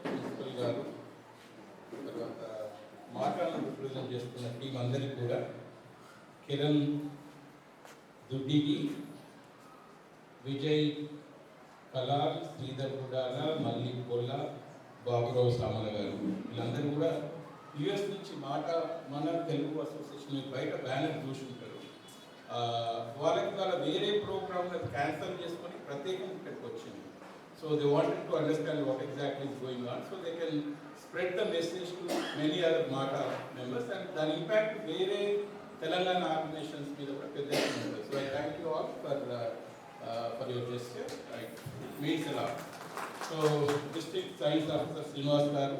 Principal garu తర్వాత మాటలను represent చేస్తున్న టీం అందరికీ కూడా కిరణ్ దుడ్డికి, విజయ్ కలాల్, శ్రీధర్ గుడాల, మల్లి పొల్ల, బాబురావు సామల గారు వీళ్ళందరూ కూడా యుఎస్ నుంచి మన తెలుగు అసోసియేషన్ బయట బ్యానర్ చూసి ఉంటారు. వాళ్ళకి వాళ్ళ వేరే ప్రోగ్రామ్ క్యాన్సల్ చేసుకొని ప్రత్యేకంగా ఇక్కడికి వచ్చింది. So they wanted to understand what exactly is going on, so they can spread the message to many other MATA members and దాని ఇంపాక్ట్ వేరే తెలంగాణ ఆర్గనైజేషన్స్ మీద కూడా పెద్ద ఉంటుంది. So I thank you all for your gesture. It means ఎలా. So district science officer Srinivas గారు,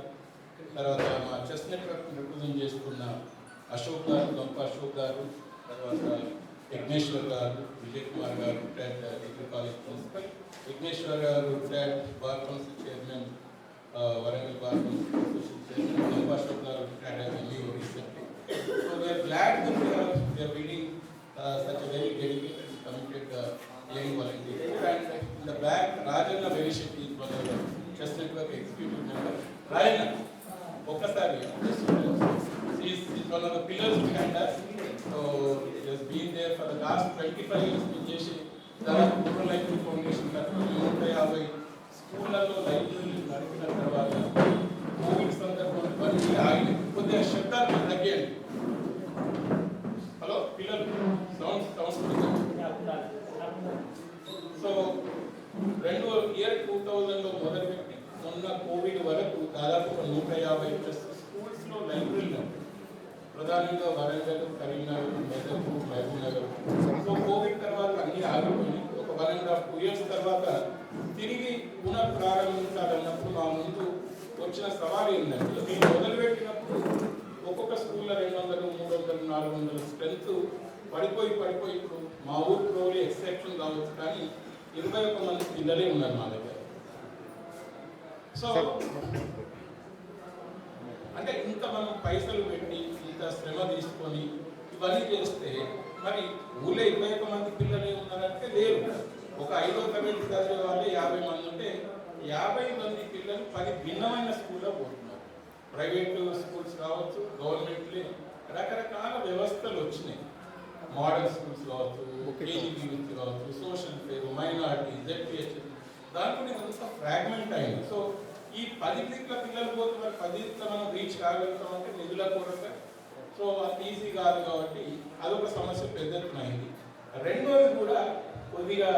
తర్వాత మా చెస్ నెట్వర్క్ రిప్రజెంట్ చేసుకున్న అశోక్ గారు, గంప అశోక్ గారు, తర్వాత యజ్ఞేశ్వర్ గారు, విజయ్ కుమార్ గారు, రిటైర్డ్ డిగ్రీ కాలేజ్ ప్రిన్సిపల్, యజ్ఞేశ్వర్ గారు, retired bar council chairman, Warangal bar council association chairman, గంప Ashok garu, retired as MBO recently. So we are glad that they are leading such a very dedicated and committed young volunteer. And in the back, Rajanna Vevishetty is one of the chess network executive members. Rajanna, Okasari, he is one of the pillars behind us. So he has been there for the last 25 years. Vinjeshi, Darak Rural Library Foundation, Nuntayabai, స్కూళ్ళలో లైబ్రరీలు నడిపిన తర్వాత Covid సందర్భంలో మళ్ళీ ఆయన కొద్దిగా శబ్దాలు తగ్గాయండి. Hello పిల్లలు సౌండ్స్ సో 2000లో మొదలుపెట్టి మొన్న కోవిడ్ వరకు దాదాపు 150 స్కూల్స్లో లైబ్రరీలు ప్రధానంగా వరంగల్, కరీంనగర్, మెదక్, మహబూబ్నగర్. సో కోవిడ్ తర్వాత అన్ని ఆగిపోయి ఒక 1.5 years తర్వాత తిరిగి పునః ప్రారంభించాలన్నప్పుడు మా ముందు వచ్చిన సవాలు ఏంటంటే, మేము మొదలుపెట్టినప్పుడు ఒక్కొక్క స్కూల్లో 200, 300, 400 స్ట్రెంత్ పడిపోయి ఇప్పుడు మా ఊరు ప్రోలీ ఎక్సెప్షన్ కావచ్చు, కానీ 21 మంది పిల్లలే ఉన్నారు మా దగ్గర. సో అంటే ఇంత మనం పైసలు పెట్టి ఇంత శ్రమ తీసుకొని ఇవన్నీ చేస్తే మరి ఊళ్ళో 21 మంది పిల్లలే ఉన్నారంటే లేరు. ఒక 5వ తరగతి చదివే వాళ్ళే 50 మంది ఉంటే 50 మంది పిల్లలు 10 భిన్నమైన స్కూల్లో పోతున్నారు. ప్రైవేటు స్కూల్స్ కావచ్చు, గవర్నమెంట్లే రకరకాల వ్యవస్థలు వచ్చినాయి. మోడల్ స్కూల్స్ కావచ్చు, కేజీబీ కావచ్చు, సోషల్ ఫేర్, మైనారిటీ, జెడ్పిహెచ్, దాంట్లో అంతా ఫ్రాగ్మెంట్ అయింది. సో ఈ 10 పిల్లలు పోతే మరి 10 మనం రీచ్ కాగలుగుతామంటే నిధుల కొరత. సో అది ఈజీ కాదు కాబట్టి అదొక సమస్య పెద్ద ఎత్తున అయింది. రెండోది కూడా కొద్దిగా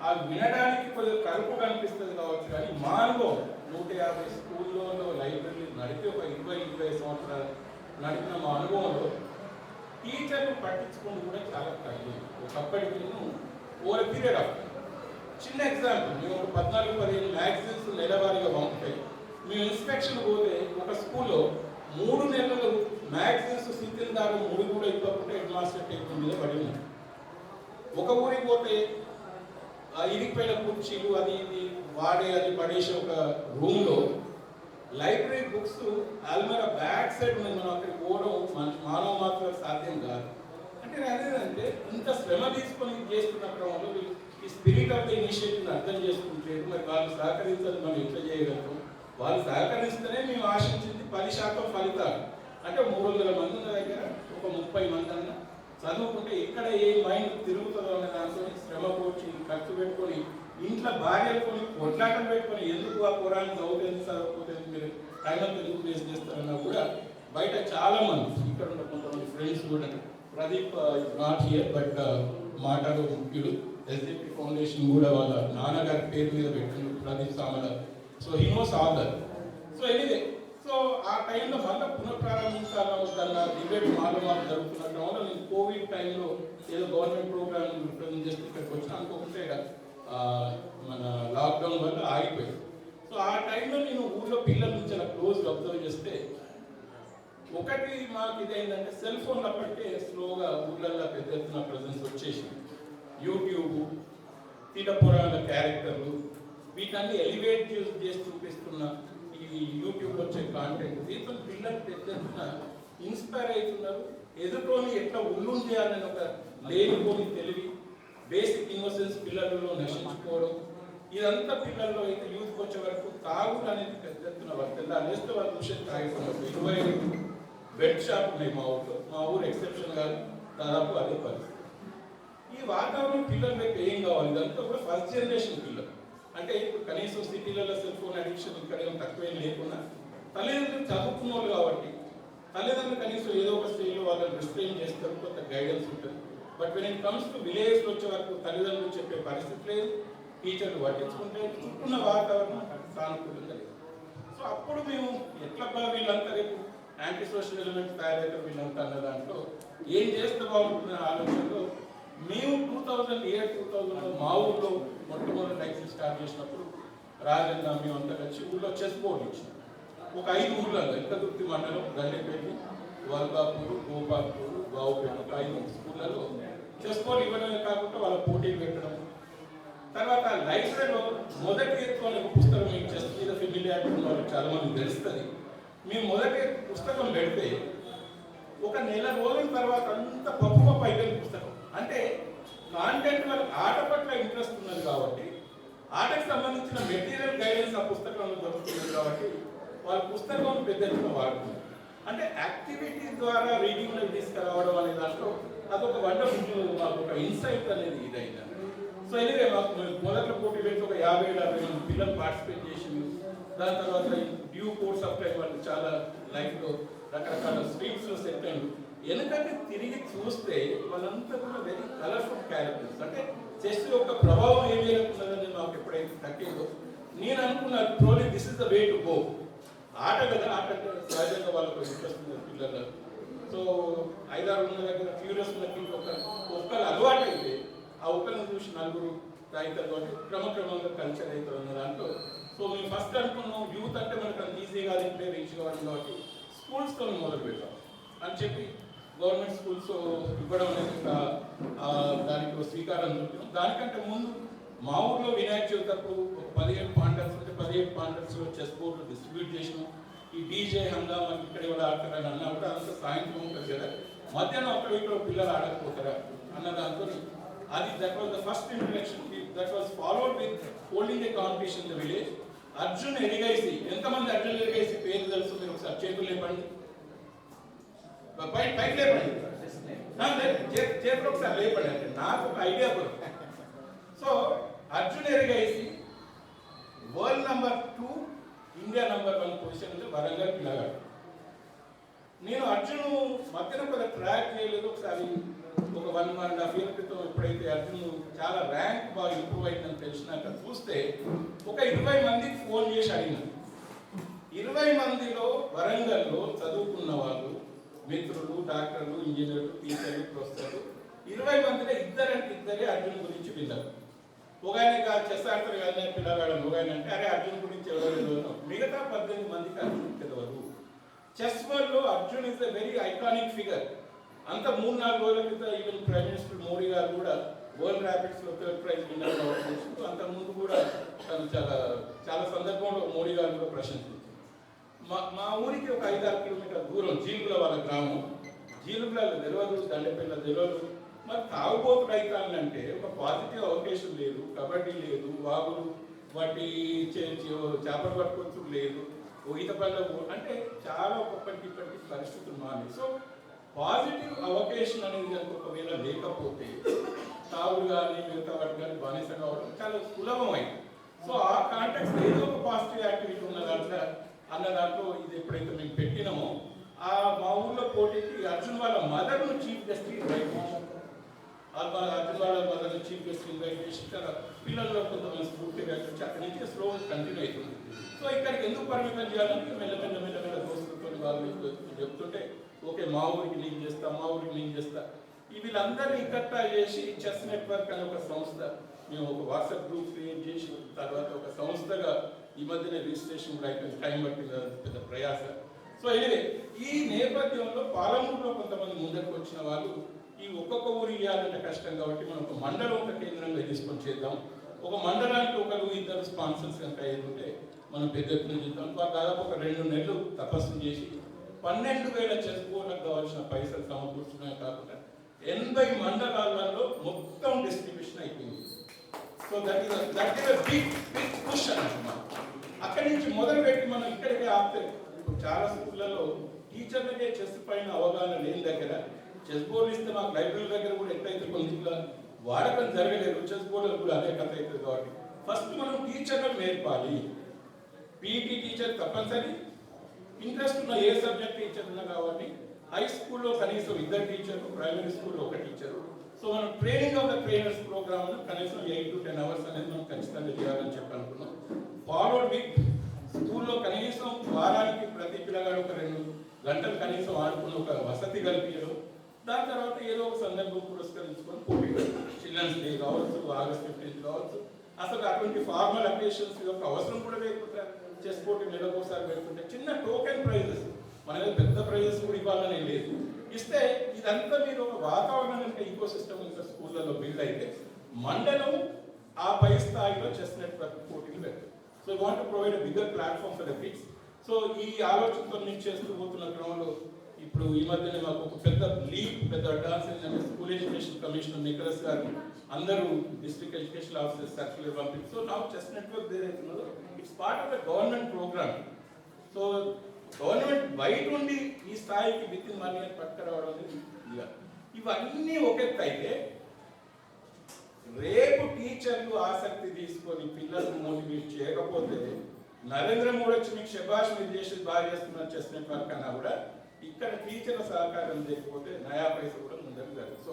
ఆ వినడానికి కొద్దిగా కలుపు కనిపిస్తుంది కావచ్చు, కానీ మా అనుభవం 150 స్కూల్లో లైబ్రరీలు నడిపి ఒక 20 సంవత్సరాలు నడిపిన మా అనుభవంలో టీచర్లు పట్టించుకుని కూడా చాలా తగ్గింది. ఒకప్పటికి ఓవర్ పీరియడ్ ఆఫ్ చిన్న ఎగ్జాంపుల్, మేము ఒక 14-15 మ్యాగజైన్స్ నెలవారీగా పంపుతాయి. మేము ఇన్స్పెక్షన్ పోతే ఒక స్కూల్లో 3 నెలలు మ్యాగజైన్స్ సిద్ధిన దాకా 3 కూడా ఇవ్వకుండా హెడ్ మాస్టర్ టేబుల్ మీద పడి ఉన్నాయి. ఒక ఊరికి పోతే ఇరిగిపోయిన కుర్చీలు అది ఇది అది పడేసి ఒక రూమ్లో లైబ్రరీ బుక్స్ అల్మరా బ్యాక్ సైడ్ ఉన్నది. మనం అక్కడికి పోవడం మానవ మాత్రం సాధ్యం కాదు. అంటే అదేంటంటే ఇంత శ్రమ తీసుకొని చేస్తున్న క్రమంలో ఈ స్పిరిట్ ఆఫ్ ద ఇనిషియేటివ్ని అర్థం చేసుకుంటలేదు. మరి వాళ్ళు సహకరించాలి, మనం ఎట్లా చేయగలుగుతాం? వాళ్ళు సహకరిస్తేనే మేము ఆశించింది 10% ఫలితాలు. అంటే 300 మంది ఉన్న దగ్గర ఒక 30 మంది అన్న చదువుకుంటే ఎక్కడ ఏ మైండ్ తిరుగుతుందో అనే దాంతో శ్రమ కూర్చి ఖర్చు పెట్టుకొని ఇంట్లో భార్యలు కొని కొట్లాటం పెట్టుకొని ఎందుకు ఆ పురాణం చదువుకోతే మీరు టైం ఎందుకు వేస్ట్ చేస్తారన్నా కూడా బయట చాలా మంది ఇక్కడ ఉన్న కొంతమంది ఫ్రెండ్స్ కూడా, ప్రదీప్ నాట్ హియర్ బట్ మాటలు ముఖ్యుడు, ఎస్డిపి ఫౌండేషన్ కూడా వాళ్ళ నాన్నగారి పేరు మీద పెట్టిండు, Pradeep Samala. So he knows all that. So anyway, so ఆ టైంలో మళ్ళీ పునఃప్రారంభించాలన్న డిబేట్ మాలో జరుగుతున్న క్రమంలో నేను కోవిడ్ టైంలో ఏదో గవర్నమెంట్ ప్రోగ్రామ్ రిప్రజెంట్ చేస్తే ఇక్కడికి వచ్చిన అనుకోకుంటే మన లాక్డౌన్ వల్ల ఆగిపోయింది. సో ఆ టైంలో నేను ఊళ్ళో పిల్లల నుంచి అలా క్లోజ్గా అబ్జర్వ్ చేస్తే ఒకటి మాకు ఇదేంటంటే సెల్ ఫోన్లు అప్పటికే స్లోగా ఊళ్ళల్లో పెద్ద ఎత్తున ప్రజెన్స్ వచ్చేసింది. యూట్యూబ్, తీటపురాణ క్యారెక్టర్లు వీటన్ని ఎలివేట్ చేసి చూపిస్తున్న ఈ యూట్యూబ్లో వచ్చే కాంటెంట్ దీంతో పిల్లలు పెద్ద ఎత్తున ఇన్స్పైర్ అవుతున్నారు. ఎదుర్కొని ఎట్లా చేయాలని ఒక లేనిపోని తెలివి, బేసిక్ ఇన్నోసెన్స్ పిల్లలలో నశించుకోవడం, ఇదంతా పిల్లల్లో అయితే యూత్కి వచ్చే వరకు తాగుడు అనేది పెద్ద ఎత్తున వర్తిల్లా అనేస్తే వాళ్ళు చూసే తాగిపోయినప్పుడు 25 బెడ్ షాప్ ఉన్నాయి మా ఊళ్ళో. మా ఊరు ఎక్సెప్షన్ కాదు, దాదాపు అదే పరిస్థితి. ఈ వాతావరణం పిల్లలకి ఏం కావాలి? ఇదంతా కూడా ఫస్ట్ జనరేషన్ పిల్లలు. అంటే ఇప్పుడు కనీసం సిటీలలో సెల్ ఫోన్ అడిక్షన్ ఇక్కడ ఏం తక్కువేం లేకుండా తల్లిదండ్రులు చదువుకున్న వాళ్ళు కాబట్టి తల్లిదండ్రులు కనీసం ఏదో ఒక స్టేజ్లో వాళ్ళని రిస్ట్రెయిన్ చేస్తారు, కొంత గైడెన్స్ ఉంటుంది. But when it comes to విలేజ్లో వచ్చే వరకు తల్లిదండ్రులు చెప్పే పరిస్థితి లేదు, టీచర్లు పట్టించుకుంటే చుట్టూన్న వాతావరణం సానుకూలంగా లేదు. సో అప్పుడు మేము ఎట్లా వీళ్ళంతా రేపు యాంటీ సోషల్ ఎలిమెంట్స్ తయారైతే వీళ్ళంతా అన్న దాంట్లో ఏం చేస్తే బాగుంటుందనే ఆలోచనలో మేము 2008-2000లో మా ఊళ్ళో మొట్టమొదటి లైసెన్స్ స్టార్ట్ చేసినప్పుడు రాజన్న మేమంతా కలిసి ఊళ్ళో చెస్ బోర్డు ఇచ్చినాం. ఒక 5 ఊళ్ళలో ఇంకదుర్తి మండలం, గండేపల్లి, వల్బాపూర్, గోపాల్పూర్, గావుపేట, ఒక 5 స్కూళ్ళలో చెస్ బోర్డు ఇవ్వడమే కాకుండా వాళ్ళ పోటీలు పెట్టడం. తర్వాత లైబ్రరీలో మొదటి ఎత్తు అనే ఒక పుస్తకం మీకు చెస్ మీద ఫెమిలియారిటీ ఉన్న వాళ్ళకి చాలా మంది తెలుస్తుంది. మేము మొదటి పుస్తకం పెడితే ఒక నెల రోజుల తర్వాత అంత పప్పు అయిపోయిన పుస్తకం. అంటే కాంటెంట్ వాళ్ళకి ఆట పట్ల ఇంట్రెస్ట్ ఉన్నది కాబట్టి ఆటకు సంబంధించిన మెటీరియల్ గైడెన్స్ ఆ పుస్తకంలో దొరుకుతుంది కాబట్టి వాళ్ళ పుస్తకం పెద్ద ఎత్తున వాడుతుంది. అంటే యాక్టివిటీ ద్వారా రీడింగ్లో తీసుకురావడం అనే దాంట్లో అదొక వండర్ఫుల్ మాకు ఒక ఇన్సైట్ అనేది ఇదైంది. సో ఎనివే మాకు మొదట్లో పోటీ పెట్టి ఒక 50-60 మంది పిల్లలు పార్టిసిపేట్ చేసింది. దాని తర్వాత డ్యూ కోర్స్ ఆఫ్ టైం వాళ్ళు చాలా లైఫ్లో రకరకాల స్ట్రీమ్స్లో సెట్ అయ్యారు. ఎందుకంటే తిరిగి చూస్తే వాళ్ళంతా కూడా వెరీ కలర్ఫుల్ క్యారెక్టర్స్. అంటే చెస్ యొక్క ప్రభావం ఏమి ఉన్నదని మాకు ఎప్పుడైతే తగ్గిందో నేను అనుకున్నాను trolley this is the way to go. ఆట కదా, ఆట అంటే సహజంగా వాళ్ళకు ఇంట్రెస్ట్ ఉంది పిల్లలు. సో 5-6 ఉన్న దగ్గర క్యూరియస్ ఉన్నకి ఒక్కరు అలవాటు అయితే ఆ ఒక్కరిని చూసి నలుగురు తాగుతారు కాబట్టి క్రమక్రమంగా కల్చర్ అవుతుంది అన్న దాంట్లో. సో మేము ఫస్ట్ అనుకున్నాం యూత్ అంటే మనకు అంత ఈజీగా ఇంట్లో రీచ్ కావాలి కాబట్టి స్కూల్స్తో మొదలు పెట్టాం అని చెప్పి గవర్నమెంట్ స్కూల్స్ ఇవ్వడం అనేది దానికి శ్రీకారం చుట్టాం. దానికంటే ముందు మా ఊర్లో వినాయక చవితి అప్పుడు ఒక 17 పాండర్స్ ఉంటే 17 పాండర్స్లో చెస్ బోర్డులు డిస్ట్రిబ్యూట్ చేసినాం. ఈ డీజే హంగామా ఇక్కడ ఎవరు ఆడతారని అన్నా కూడా అంత సాయంత్రం ఉంటుంది కదా, మధ్యాహ్నం అక్కడ ఇక్కడ పిల్లలు ఆడకపోతారా అన్న దాంతో అది that was the first introduction. That was followed with holding a competition in the village. Arjun Erigaisi, ఎంతమంది అర్జున్ ఎరిగైసి పేరు తెలుసు? మీరు ఒకసారి చేతులు లేపండి, పైకి లేపండి, చేతులు ఒకసారి లేపండి. అంటే నాకు ఒక ఐడియా కూడా. So Arjun Erigaisi world number 2, India number 1 position ఉంది వరంగల్ పిల్లగాడు. నేను అర్జున్ మధ్యన ఒక ట్రాక్ చేయలేదు. ఒకసారి ఒక 1.5 years క్రితం ఎప్పుడైతే అర్జున్ చాలా ర్యాంక్ బాగా ఇంప్రూవ్ అయిందని తెలిసినాక చూస్తే ఒక 20 మందికి ఫోన్ చేసి అడిగిన. 20 మందిలో వరంగల్లో చదువుకున్న వాళ్ళు, మిత్రులు, డాక్టర్లు, ఇంజనీర్లు, టీచర్లు, ప్రొఫెసర్లు 20 మందిలో ఇద్దరే అర్జున్ గురించి విన్నారు. ఒక ఆయన చెస్ ఆడతారు కదా పిల్లగాడు, ఒక ఆయన అంటే అరే అర్జున్ గురించి ఎవరు, మిగతా 18 మందికి అర్జున్ తెలియదు. చెస్ వరల్డ్లో Arjun is a very iconic figure. అంత 3-4 రోజుల క్రితం ఈవెన్ ప్రైమ్ మినిస్టర్ మోడీ గారు కూడా వరల్డ్ ర్యాపిడ్స్లో 3rd ప్రైజ్ విన్నర్ కావచ్చు. అంతకుముందు కూడా తను చాలా సందర్భంలో మోడీ గారు కూడా ప్రశంసించారు. మా ఊరికి ఒక 5-6 కిలోమీటర్ల దూరం జీలుగుల వాళ్ళ గ్రామం. జీలుగులలో తెలియదు, దండపల్లిలో తెలియదు. మరి తాగుబోతు రైతాలంటే ఒక పాజిటివ్ అవకాశం లేదు, కబడ్డీ లేదు, వాగులు వాటి చేపలు పట్టుకోవచ్చు లేదు, ఈత పళ్ళ అంటే చాలా ఒక్కొక్కరికి ఇప్పటికీ పరిస్థితులు మారి. సో పాజిటివ్ అవకాశం అనేది ఒకవేళ లేకపోతే తాగుడు కానీ మిగతా వాటి కానీ బానిస కావడం చాలా సులభమైంది. సో ఆ కాంటాక్ట్ ఏదో ఒక పాజిటివ్ యాక్టివిటీ ఉన్న దాంట్లో ఇది ఎప్పుడైతే మేము పెట్టినామో మా ఊళ్ళో పోటీకి అర్జున్ వాళ్ళ మదర్ను చీఫ్ గెస్ట్ ఇన్వైట్ చేసాం. అర్జున్ వాళ్ళ మదర్ను చీఫ్ గెస్ట్ ఇన్వైట్ చేసి పిల్లల్లో కొంతమంది స్ఫూర్తిగా వచ్చి అక్కడి నుంచి స్లో కంటిన్యూ అవుతుంది. సో ఇక్కడికి ఎందుకు పరిమితం చేయాలంటే మెల్లమెల్ల దోస్తులతో వాళ్ళు చెప్తుంటే ఓకే మా ఊరికి నేను చేస్తా వీళ్ళందరినీ ఇకట్టా చేసి చెస్ నెట్వర్క్ అనే ఒక సంస్థ మేము ఒక వాట్సాప్ గ్రూప్ క్రియేట్ చేసి తర్వాత ఒక సంస్థగా ఈ మధ్యనే రిజిస్ట్రేషన్ కూడా అయిపోయింది. టైం పట్టింది, పెద్ద ప్రయాస. సో ఎనివే ఈ నేపథ్యంలో పాలమూరులో కొంతమంది ముందరికి వచ్చిన వాళ్ళు ఈ ఒక్కొక్క ఊరు ఇవ్వాలంటే కష్టం కాబట్టి మనం ఒక మండలం ఒక కేంద్రంగా తీసుకొని చేద్దాం. ఒక మండలానికి 1-2 స్పాన్సర్స్ కనుక అయ్యింటే మనం పెద్ద ఎత్తున చేద్దాం. దాదాపు ఒక 2 నెలలు తపస్సు చేసి 12,000 చెస్ బోర్డులకు కావాల్సిన పైసలు సమకూర్చడమే కాకుండా 80 మండలాలలో మొత్తం డిస్ట్రిబ్యూషన్ అయిపోయింది. So that is big push అన్నమాట. అక్కడి నుంచి మొదలు పెట్టి మనం ఇక్కడికి ఆపితే ఇప్పుడు చాలా స్కూళ్ళలో టీచర్లకే చెస్ పైన అవగాహన లేని దగ్గర చెస్ బోర్డు ఇస్తే మాకు లైబ్రరీ దగ్గర కూడా ఎట్లయితే కొంచెంగా వాడకం జరగలేదు, చెస్ బోర్డులో కూడా అదే కథ అవుతుంది. కాబట్టి ఫస్ట్ మనం టీచర్లకు నేర్పాలి. పీఈటీ టీచర్ తప్పనిసరి, ఇంట్రెస్ట్ ఉన్న ఏ సబ్జెక్ట్ టీచర్ ఉన్నా కాబట్టి హై స్కూల్లో కనీసం 2 టీచర్లు, ప్రైమరీ స్కూల్లో 1 టీచరు. సో మనం training of the trainers program కనీసం 8 to 10 hours అనేది మనం ఖచ్చితంగా చేయాలని చెప్పి అనుకున్నాం. ఫార్వర్డ్ వీక్ స్కూల్లో కనీసం వారానికి ప్రతి పిల్లగాడు ఒక 2 గంటలు కనీసం ఆడుకుని ఒక వసతి కల్పించడం. దాని తర్వాత ఏదో ఒక సందర్భం పురస్కరించుకొని పోటీ, చిల్డ్రన్స్ డే కావచ్చు, August 15 కావచ్చు. అసలు అటువంటి ఫార్మల్ అకేషన్స్ యొక్క అవసరం కూడా లేకుండా చెస్ పోటీ నెలకోసారి పెడుతుంటే చిన్న టోకెన్ ప్రైజెస్, మన పెద్ద ప్రైజెస్ కూడా ఇవ్వాలనే లేదు. ఇస్తే ఇదంతా మీరు ఒక వాతావరణం కనుక ఈకో సిస్టమ్ ఇంకా స్కూళ్ళలో బిల్డ్ అయితే మండలం ఆ పై స్థాయిలో చెస్ నెట్వర్క్ పోటీలు పెడతారు. So you want to provide a bigger platform for the kids. So ఈ ఆలోచనతో నేను చేస్తూ పోతున్న క్రమంలో ఇప్పుడు ఈ మధ్యనే మాకు ఒక పెద్ద అడ్వాన్స్ ఏంటంటే స్కూల్ ఎడ్యుకేషన్ కమిషనర్ నికలస్ గారు అందరూ డిస్ట్రిక్ట్ ఎడ్యుకేషన్ ఆఫీసర్స్ సర్క్యులర్ పంపించి, సో నా చెస్ నెట్వర్క్ ఏదైతున్నదో it's part of the government programme. So government బయట ఉండి ఈ స్థాయికి విత్ ఇన్ 1 year పట్టుకురావడం అనేది ఇవన్నీ ఒక ఎత్తు అయితే, రేపు టీచర్లు ఆసక్తి తీసుకొని పిల్లలను మోటివేట్ చేయకపోతే నరేంద్ర మోడీ వచ్చి మీకు శభాష్ మీరు చేసి బాగా చేస్తున్నారు చెస్ నెట్వర్క్ అన్నా కూడా ఇక్కడ టీచర్ల సహకారం లేకపోతే నయా పైస కూడా ముందరకు జరుగుతుంది. So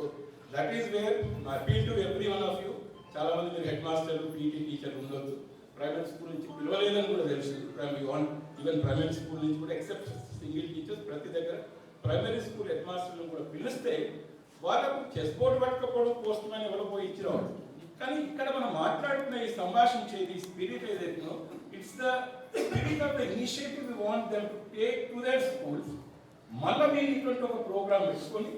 that is where appeal to every one of you. చాలా మంది మీరు హెడ్ మాస్టర్లు, పీటీ టీచర్లు ఉండొచ్చు, ప్రైవేట్ స్కూల్ నుంచి పిలవలేదని కూడా తెలుసు. ఈవెన్ ప్రైవేట్ స్కూల్ నుంచి కూడా ఎక్సెప్ట్ సింగిల్ టీచర్స్ ప్రతి దగ్గర ప్రైమరీ స్కూల్ హెడ్ మాస్టర్లను కూడా పిలిస్తే వాళ్ళకు చెస్ బోర్డు పట్టుకపోవడం కోసమని ఎవరో పోయి ఇచ్చిరావాలి. కానీ ఇక్కడ మనం మాట్లాడుతున్న ఈ సంభాషించేది ఈ స్పిరిట్ ఏదైతుందో it's the spirit of the initiative we want them to take to their schools. మళ్ళీ మీరు ఇటువంటి ఒక ప్రోగ్రామ్ పెట్టుకొని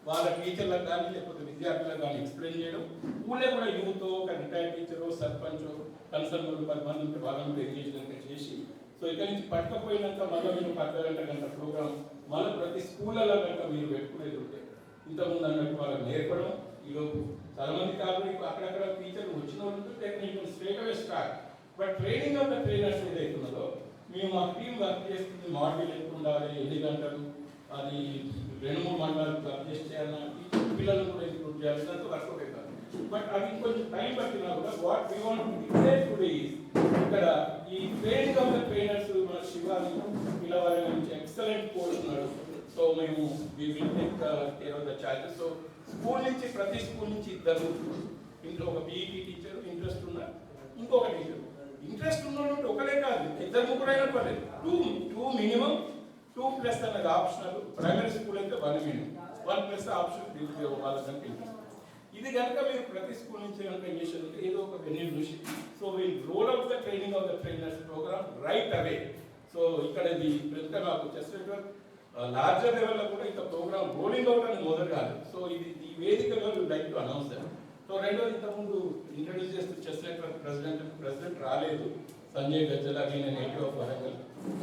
వాళ్ళ టీచర్లకు కానీ లేకపోతే విద్యార్థులకు కానీ ఎక్స్ప్లెయిన్ చేయడం, ఊళ్ళో కూడా యూత్ ఒక రిటైర్డ్ టీచరు, సర్పంచ్, కన్సర్న్ 10 మంది ఉంటే వాళ్ళని ఎంగేజ్ కనుక చేసి, సో ఇక్కడ నుంచి పట్టుకపోయినాక మళ్ళీ మీరు 10 గంట ప్రోగ్రామ్ మళ్ళీ ప్రతి స్కూళ్ళలో కనుక మీరు పెట్టుకునేది ఉంటే ఇంతకుముందు అన్నట్టు వాళ్ళకి నేర్పడం. ఈలోపు చాలా మంది కాదు అక్కడక్కడ టీచర్లు వచ్చిన వాళ్ళు straight away start. But training of the trainers ఏదైతున్నదో మేము మా టీం వర్క్ చేస్తుంది, మాడ్యూల్ ఎక్కువ ఉండాలి, 8 గంటలు, అది 2-3 మండలాలు వర్క్ చేయాలన్నా పిల్లలు కూడా ఇంక్లూడ్ చేయాలి, దాంతో వర్కౌట్ అవుతారు. బట్ అవి కొంచెం టైం పట్టినా కూడా what we want to declare today is ఇక్కడ ఈ ట్రైనింగ్ ఆఫ్ ద ట్రైనర్స్ మన శివాని పిల్లవారి నుంచి ఎక్సలెంట్ కోచ్ ఉన్నాడు. సో మేము we will take care of the charges. So school నుంచి ప్రతి స్కూల్ నుంచి 2 ఇంట్లో ఒక పీఈటీ టీచర్ ఇంట్రెస్ట్ ఉన్న, ఇంకొక టీచర్ ఇంట్రెస్ట్ ఉన్నట్టు ఒకరే కాదు, 2-3 అయినా పర్లేదు. 2 మినిమం, 2+ అనేది ఆప్షనల్. ప్రైమరీ స్కూల్ అయితే 1 మినిమం, 1+ ఆప్షన్ వాళ్ళకంటే ఇంట్రెస్ట్. ఇది కనుక మీరు ప్రతి స్కూల్ నుంచి కనుక చేసేది ఏదో ఒక వెన్యూ చూసి, so will roll out the training of the trainers program right away. So ఇక్కడ ఇది ప్రతి మాకు చెస్ నెట్వర్క్ లార్జర్ లెవెల్లో కూడా ఇంత ప్రోగ్రామ్ రోలింగ్ అవుట్ అని మొదలు కాదు. సో ఇది ఈ వేదికలో like to announce that. So రెండోది ఇంతకుముందు ఇంట్రడ్యూస్ చేస్తూ చెస్ నెట్వర్క్ ప్రెసిడెంట్ రాలేదు, సంజయ్ గజ్జల, నేను నేటివ్ ఆఫ్ వరంగల్,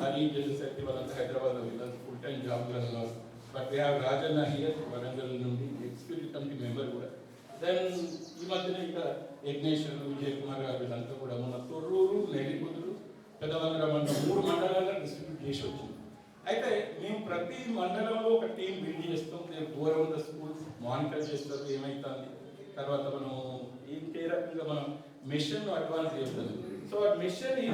అది జెన్సెట్టి వాళ్ళంతా హైదరాబాద్లో వీళ్ళంతా ఫుల్ టైం జాబ్లో ఉన్నారు. But we have Rajanna here Warangal నుండి ఎగ్జిక్యూటివ్ కమిటీ మెంబర్ కూడా. దెన్ ఈ మధ్యన ఇంకా యజ్ఞేశ్వరు, విజయ్ కుమార్ గారు వీళ్ళంతా కూడా మన తొర్రూరు, నెల్లికుదురు, పెద్దవంగర మండలం 3 మండలాల్లో డిస్ట్రిబ్యూట్ చేసి వచ్చింది. అయితే మేము ప్రతి మండలంలో ఒక టీం బిల్డ్ చేస్తాం. నేను దూరం ఉన్న స్కూల్స్ మానిటర్ చేస్తారు ఏమైతుంది, తర్వాత మనం ఏ రకంగా మనం మిషన్ అడ్వాన్స్ చేస్తాం. సో ఆ మిషన్ ఈ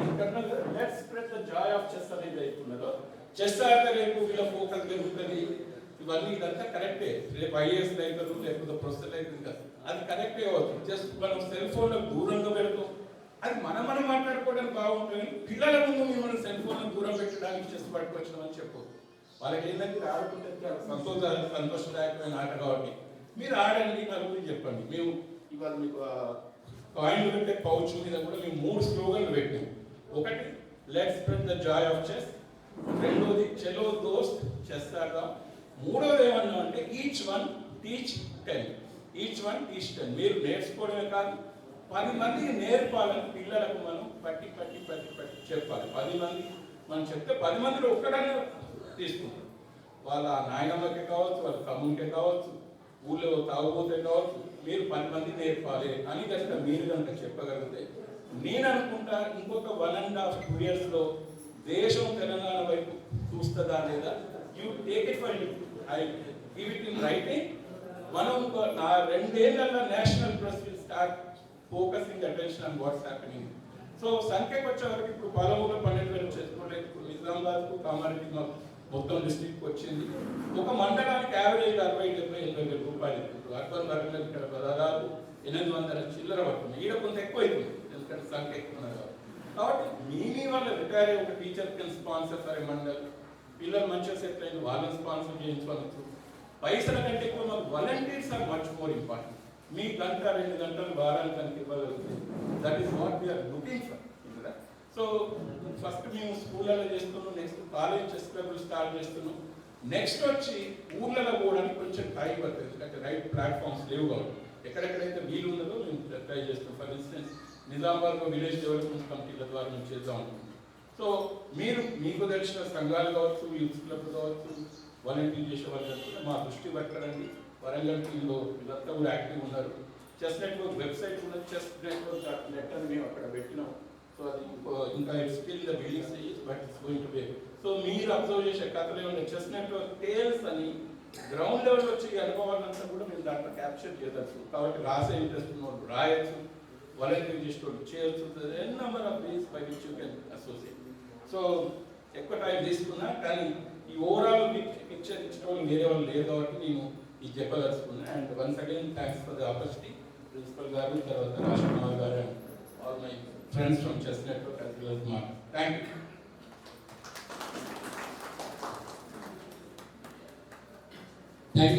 let's spread the Joy of chess అనేది అవుతున్నదో, చెస్ ఆడితే రేపు వీళ్ళ ఫోకస్ పెరుగుతుంది, ఇవన్నీ ఇదంతా కరెక్టే. రేపు ఐఏఎస్ అవుతారు లేకపోతే ప్రొఫెసర్ అవుతుంది కదా, అది కరెక్టే అవుతుంది. జస్ట్ మనం సెల్ ఫోన్లో దూరంగా పెడతాం, అది మనం మాట్లాడుకోవడానికి బాగుంటుంది. పిల్లల ముందు మిమ్మల్ని సెల్ ఫోన్లో దూరం పెట్టడానికి చెస్ పట్టుకొచ్చినామని చెప్పు. వాళ్ళకి ఏంటంటే ఆడుకుంటే సంతోషదాయకమైన ఆట కాబట్టి మీరు ఆడండి, నలుగురికి చెప్పండి. మేము ఇవాళ మీకు కాయిన్ పెట్టే పౌచ్ మీద కూడా మేము 3 స్లోగన్లు పెట్టాము. ఒకటి let's spread the Joy of chess, రెండోది చలో దోస్త్ చెస్ ఆడదాం, మూడోది ఏమన్నా అంటే ఈచ్ వన్ టీచ్ 10. మీరు నేర్చుకోవడమే కాదు 10 మందికి నేర్పాలని పిల్లలకు మనం పట్టి చెప్పాలి. 10 మంది మనం చెప్తే 10 మందిలో ఒక్కడనే తీసుకుంటారు. వాళ్ళ నాయనమ్మకే కావచ్చు, వాళ్ళ తమ్మునికే కావచ్చు, ఊళ్ళో తాగుబోతే కావచ్చు, మీరు 10 మంది నేర్పాలి అని కనుక మీరు కనుక చెప్పగలిగితే నేను అనుకుంటా ఇంకొక 1.5-2 yearsలో దేశం తెలంగాణ వైపు చూస్తుందా లేదా. You take it for you, I give it in writing. మనం నా 2 ఏళ్లలో national press will start focusing attention on what's happening. So సంఖ్యకు వచ్చే వరకు ఇప్పుడు పాలమూరులో 12,000 చేసుకోలేదు, ఇప్పుడు నిజామాబాద్కు కామారెడ్డి మొత్తం డిస్ట్రిక్ట్కి వచ్చింది. ఒక మండలానికి యావరేజ్ 60,000-70,000 రూపాయలు. ఇప్పుడు అర్బన్ వరంగల్ ఇక్కడ దాదాపు 800 చిల్లర పడుతుంది. ఈడ కొంత ఎక్కువ అవుతుంది ఎందుకంటే సంఖ్య ఎక్కువ ఉన్నారు కాబట్టి మీ వల్ల రిటైర్ అయ్యి ఒక teacher can sponsor for a mandal. పిల్లలు మంచిగా సెట్ అయింది, వాళ్ళని స్పాన్సర్ చేయించవచ్చు. పైసల కంటే ఎక్కువ మాకు volunteers are much more important. మీ 1-2 గంటలు వారానికి కనుక ఇవ్వగలుగుతుంది. That is what we are looking for. So first మేము స్కూళ్ళలో చేస్తున్నాం, నెక్స్ట్ కాలేజ్ చెస్ క్లబ్లు స్టార్ట్ చేస్తున్నాం. నెక్స్ట్ వచ్చి ఊర్లలో పోవడానికి కొంచెం టైం పడుతుంది ఎందుకంటే రైట్ ప్లాట్ఫామ్స్ లేవు కాబట్టి ఎక్కడెక్కడైతే వీలు ఉన్నదో మేము ట్రై చేస్తాం. ఫర్ ఇన్స్టెన్స్ నిజామాబాద్లో విలేజ్ డెవలప్మెంట్ కమిటీల ద్వారా మేము చేద్దాం అనుకుంటున్నాం. సో మీరు మీకు తెలిసిన సంఘాలు కావచ్చు, యూత్ క్లబ్ కావచ్చు, వాలంటీర్ చేసే వాళ్ళు మా దృష్టి పెట్టరండి. వరంగల్ టీంలో వీళ్ళంతా కూడా యాక్టివ్ ఉన్నారు. చెస్ నెట్వర్క్ వెబ్సైట్ కూడా చెస్ నెట్వర్క్.net అని మేము అక్కడ పెట్టినాం. సో అది ఇంకా still the building stage but it's going to be. So మీరు అబ్జర్వ్ చేసే కథలు ఏమన్నా చెస్ నెట్వర్క్ టేల్స్ అని గ్రౌండ్ లెవెల్ వచ్చి అనుభవాలంతా కూడా మేము దాంట్లో క్యాప్చర్ చేయవచ్చు. కాబట్టి రాసే ఇంట్రెస్ట్ ఉన్నవాళ్ళు రాయొచ్చు, వాలంటీర్ చేసేవాళ్ళు చేయొచ్చు. N number of ways by which you can associate. So ఎక్కువ టైం తీసుకున్నా కానీ ఈ ఓవరాల్ పిక్చర్ ఇచ్చిన వాళ్ళు వేరే వాళ్ళు లేరు కాబట్టి నేను ఇది చెప్పదలుచుకున్నాను. And once again thanks for the opportunity. Principal garu, తర్వాత Rajkumar garu and all my friends from Chess Network as well as Mark. Thank you. Thank you.